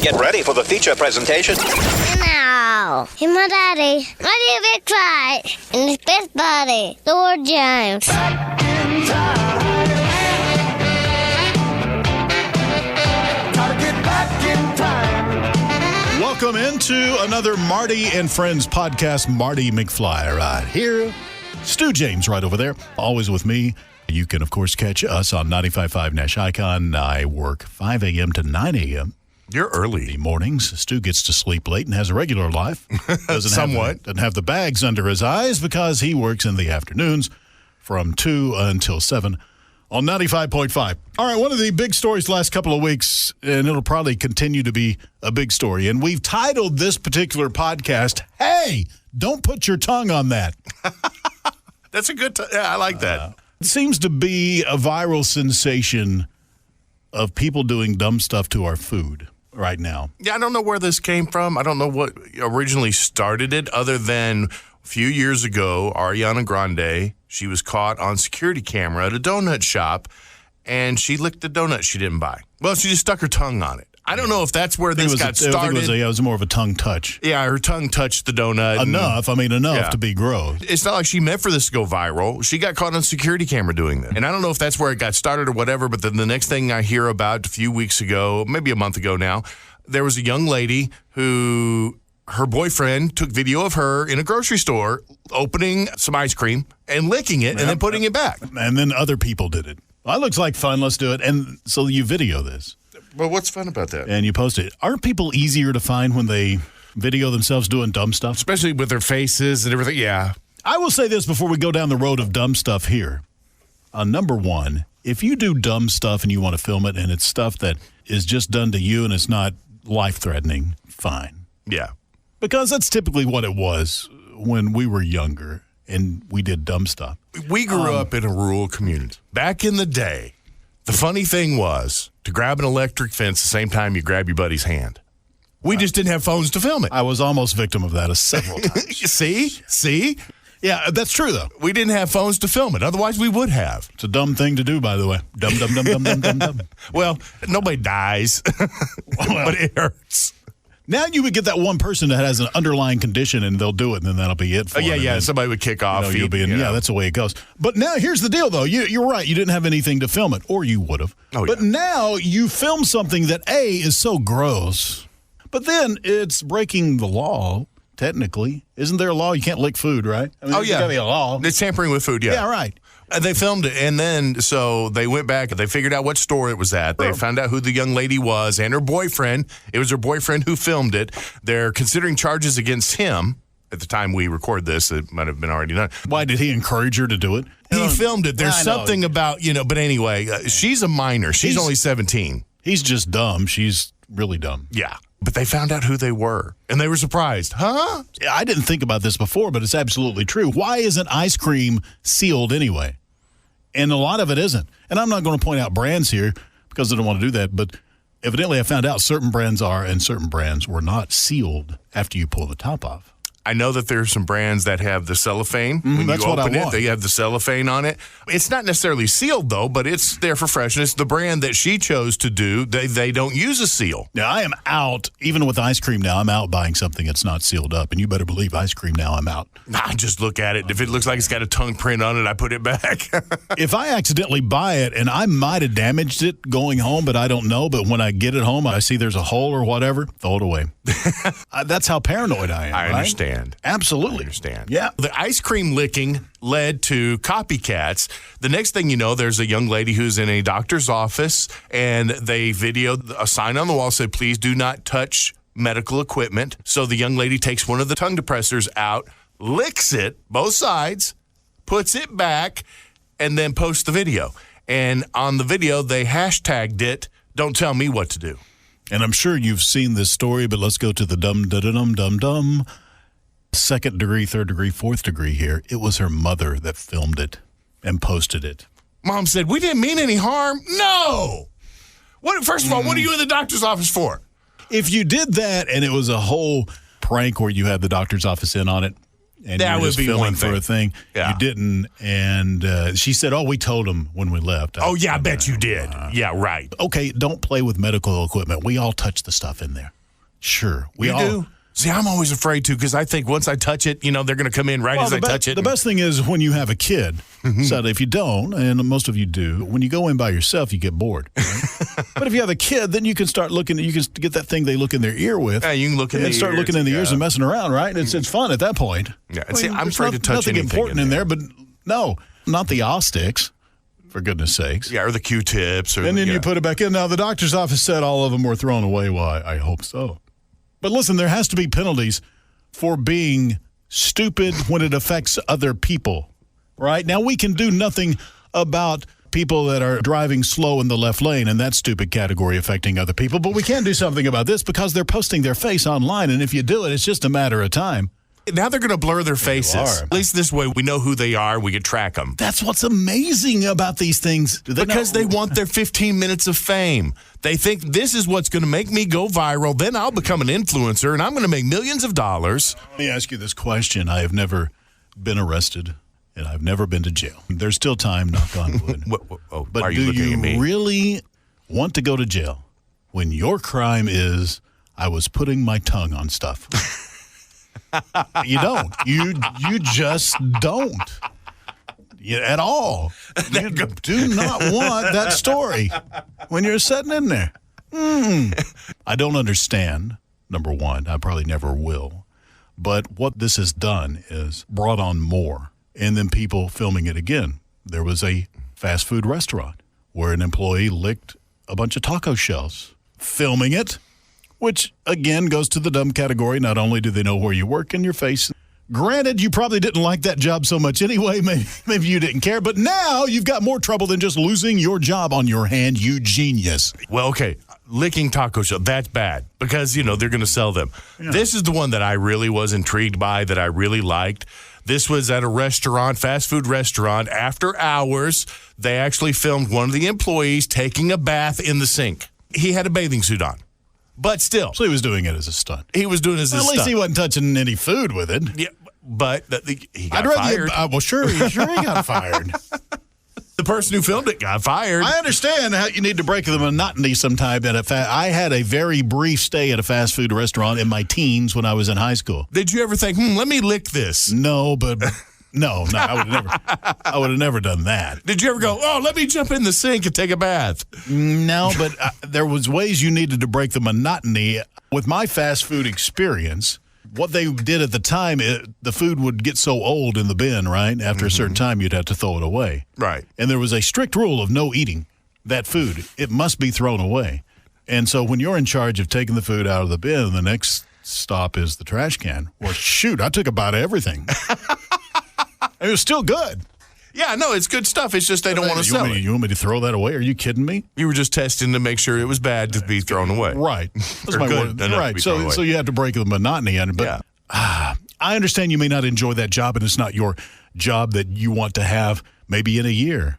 Get ready for the feature presentation. Now, he's my daddy, Marty McFly, and his best buddy, Lord James. Welcome into another Marty and Friends podcast. Marty McFly right here. Stu James right over there. Always with me. You can, of course, catch us on 95.5 Nash Icon. I work 5 a.m. to 9 a.m. You're early. Mornings. Stu gets to sleep late and has a regular life. Somewhat. Doesn't have the bags under his eyes because he works in the afternoons from 2 until 7 on 95.5. All right, one of the big stories the last couple of weeks, and it'll probably continue to be a big story, and we've titled this particular podcast, Hey, Don't Put Your Tongue on That. That's a good I like that. It seems to be a viral sensation of people doing dumb stuff to our food right now. Yeah, I don't know where this came from. I don't know what originally started it other than a few years ago, Ariana Grande, she was caught on security camera at a donut shop, and she licked the donut she didn't buy. Well, she just stuck her tongue on it. I don't know if that's where this got started. I think it was more of a tongue touch. Yeah, her tongue touched the donut. Enough to be gross. It's not like she meant for this to go viral. She got caught on security camera doing this. And I don't know if that's where it got started or whatever, but then the next thing I hear about a few weeks ago, maybe a month ago now, there was a young lady who her boyfriend took video of her in a grocery store opening some ice cream and licking it and then putting it back. And then other people did it. Well, that looks like fun. Let's do it. And so you video this. Well, what's fun about that? And you post it. Aren't people easier to find when they video themselves doing dumb stuff? Especially with their faces and everything, yeah. I will say this before we go down the road of dumb stuff here. Number one, if you do dumb stuff and you want to film it and it's stuff that is just done to you and it's not life-threatening, fine. Yeah. Because that's typically what it was when we were younger and we did dumb stuff. We grew up in a rural community. Back in the day, the funny thing was to grab an electric fence the same time you grab your buddy's hand. We just didn't have phones to film it. I was almost victim of that several times. See? Yeah, that's true, though. We didn't have phones to film it. Otherwise, we would have. It's a dumb thing to do, by the way. Dumb. Well, nobody dies, but it hurts. Now you would get that one person that has an underlying condition, and they'll do it, and then that'll be it for them. Yeah. Somebody would kick off. Yeah, that's the way it goes. But now here's the deal, though. You're right. You didn't have anything to film it, or you would have. Oh, but now you film something that, A, is so gross, but then it's breaking the law, technically. Isn't there a law? You can't lick food, right? I mean, there's got to be a law. It's tampering with food, yeah. Yeah, right. They filmed it, and then so they went back. They figured out what store it was at. They found out who the young lady was and her boyfriend. It was her boyfriend who filmed it. They're considering charges against him. At the time we record this, it might have been already done. Why did he encourage her to do it? He filmed it. There's something about, but anyway, she's a minor. She's only 17. He's just dumb. She's really dumb. Yeah. But they found out who they were, and they were surprised. Huh? I didn't think about this before, but it's absolutely true. Why isn't ice cream sealed anyway? And a lot of it isn't. And I'm not going to point out brands here because I don't want to do that, but evidently I found out certain brands are and certain brands were not sealed after you pull the top off. I know that there's some brands that have the cellophane. When that's you what open I it, want. they have the cellophane on it. It's not necessarily sealed, though, but it's there for freshness. The brand that she chose to do, they don't use a seal. Now, I am out, even with ice cream now, I'm out buying something that's not sealed up. And you better believe ice cream now, I'm out. Nah, just look at it. If it looks like it's got a tongue print on it, I put it back. If I accidentally buy it, and I might have damaged it going home, but I don't know. But when I get it home, I see there's a hole or whatever, throw it away. That's how paranoid I am. I understand. Absolutely. I understand. Yeah. The ice cream licking led to copycats. The next thing you know, there's a young lady who's in a doctor's office, and they videoed a sign on the wall said, "Please do not touch medical equipment." So the young lady takes one of the tongue depressors out, licks it, both sides, puts it back, and then posts the video. And on the video, they hashtagged it, "Don't tell me what to do." And I'm sure you've seen this story, but let's go to the dumb. Second degree, third degree, fourth degree here. It was her mother that filmed it and posted it. Mom said, "We didn't mean any harm." No. First of all, what are you in the doctor's office for? If you did that and it was a whole prank where you had the doctor's office in on it, And That you were would just be filming one for a thing. Yeah. You didn't. And she said, we told him when we left. I bet you did. Yeah, right. Okay, don't play with medical equipment. We all touch the stuff in there. Sure. We You all do? See, I'm always afraid to because I think once I touch it, they're going to come in right as I touch it. The best thing is when you have a kid. So if you don't, and most of you do, when you go in by yourself, you get bored. Right? But if you have a kid, then you can start looking. You can get that thing they look in their ear with. Yeah, you can look in and the start ears, looking in the ears and messing around. Right? It's fun at that point. Yeah. And see, I'm there's afraid to touch nothing anything important in there. But no, not the eye sticks. For goodness sakes. Yeah, or the Q-tips. And then you put it back in. Now, the doctor's office said all of them were thrown away. Well, I hope so. But listen, there has to be penalties for being stupid when it affects other people, right? Now, we can do nothing about people that are driving slow in the left lane and that stupid category affecting other people, but we can do something about this because they're posting their face online, and if you do it, it's just a matter of time. Now they're going to blur their faces. are. At least this way we know who they are. We can track them. That's what's amazing about these things. Because they want their 15 minutes of fame. They think this is what's going to make me go viral. Then I'll become an influencer, and I'm going to make millions of dollars. Let me ask you this question. I have never been arrested, and I've never been to jail. There's still time, knock on wood. Why But are you looking at me? do you really want to go to jail when your crime is I was putting my tongue on stuff? You don't. You just don't. At all. You do not want that story when you're sitting in there. I don't understand, number one. I probably never will. But what this has done is brought on more. And then people filming it again. There was a fast food restaurant where an employee licked a bunch of taco shells, filming it. Which, again, goes to the dumb category. Not only do they know where you work in your face. Granted, you probably didn't like that job so much anyway. Maybe you didn't care. But now you've got more trouble than just losing your job on your hand, you genius. Well, okay, licking taco shell, that's bad because, they're going to sell them. Yeah. This is the one that I really was intrigued by, that I really liked. This was at a restaurant, fast food restaurant. After hours, they actually filmed one of the employees taking a bath in the sink. He had a bathing suit on. But still. So he was doing it as a stunt. He was doing it as a stunt. At least he wasn't touching any food with it. Yeah, but he got fired. Well, sure he got fired. The person who filmed it got fired. I understand how you need to break the monotony sometime. I had a very brief stay at a fast food restaurant in my teens when I was in high school. Did you ever think, let me lick this? No, but... No, I would have never done that. Did you ever go, let me jump in the sink and take a bath? No, but there was ways you needed to break the monotony. With my fast food experience, what they did at the time, the food would get so old in the bin, right? After a certain time, you'd have to throw it away. Right. And there was a strict rule of no eating that food. It must be thrown away. And so when you're in charge of taking the food out of the bin, the next stop is the trash can. Well, shoot, I took a bite of everything. It was still good. Yeah, no, it's good stuff. It's just they don't want to sell it. You want me to throw that away? Are you kidding me? You were just testing to make sure it was bad to be thrown away. Right. That's Or my good word. enough to Right. be thrown away. So you have to break the monotony on it. But I understand you may not enjoy that job, and it's not your job that you want to have maybe in a year.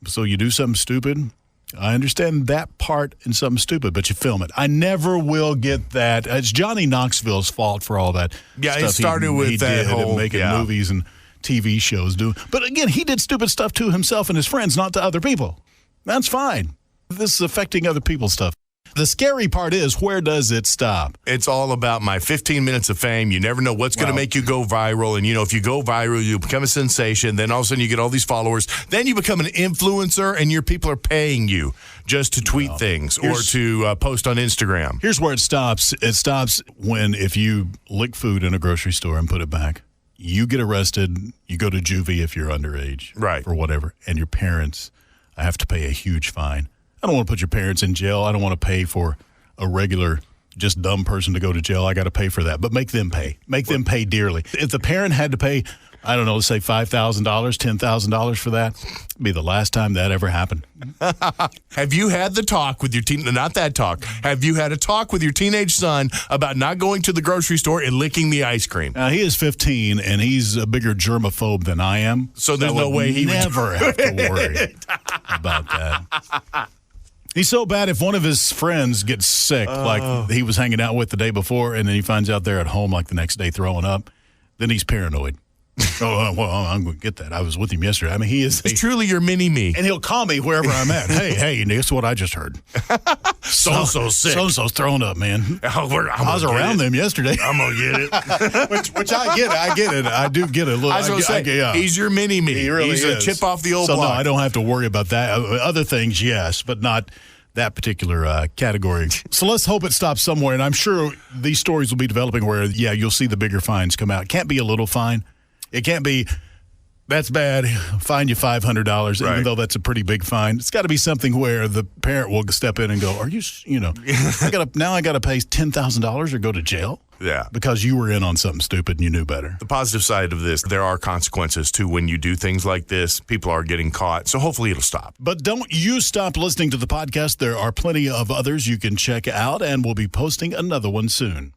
So you do something stupid. I understand that part and something stupid, but you film it. I never will get that. It's Johnny Knoxville's fault for all that. Yeah, stuff it started with he that did whole making movies and TV shows do. But again, he did stupid stuff to himself and his friends, not to other people. That's fine. This is affecting other people's stuff. The scary part is, where does it stop? It's all about my 15 minutes of fame. You never know what's going to make you go viral. And, if you go viral, you become a sensation. Then all of a sudden you get all these followers. Then you become an influencer and your people are paying you just to tweet things or to post on Instagram. Here's where it stops. It stops when if you lick food in a grocery store and put it back, you get arrested, you go to juvie if you're underage. Right. Or whatever. And your parents have to pay a huge fine. I don't want to put your parents in jail. I don't want to pay for a regular, just dumb person to go to jail. I got to pay for that. But make them pay. Make them pay dearly. If the parent had to pay, I don't know, let's say $5,000, $10,000 for that, it'd be the last time that ever happened. Have you had the talk with your not that talk. Have you had a talk with your teenage son about not going to the grocery store and licking the ice cream? He is 15, and he's a bigger germaphobe than I am. So there's no way he would never have to worry about that. He's so bad if one of his friends gets sick, like he was hanging out with the day before, and then he finds out they're at home like the next day throwing up, then he's paranoid. Oh, well, I'm going to get that. I was with him yesterday. I mean, he is. He's truly your mini-me. And he'll call me wherever I'm at. Hey, guess what I just heard? So-and-so sick. So-and-so's thrown up, man. I was around them yesterday. I'm going to get it. which I get. I get it. I do get it. Look, I was going to say, he's your mini-me. He really he's is. a chip off the old block. No, I don't have to worry about that. Other things, yes, but not that particular category. So let's hope it stops somewhere. And I'm sure these stories will be developing where, you'll see the bigger fines come out. It can't be a little fine. It can't be, that's bad, fine you $500, even though that's a pretty big fine. It's got to be something where the parent will step in and go, are you I got to pay $10,000 or go to jail? Yeah. Because you were in on something stupid and you knew better. The positive side of this, there are consequences too when you do things like this. People are getting caught. So hopefully it'll stop. But don't you stop listening to the podcast. There are plenty of others you can check out, and we'll be posting another one soon.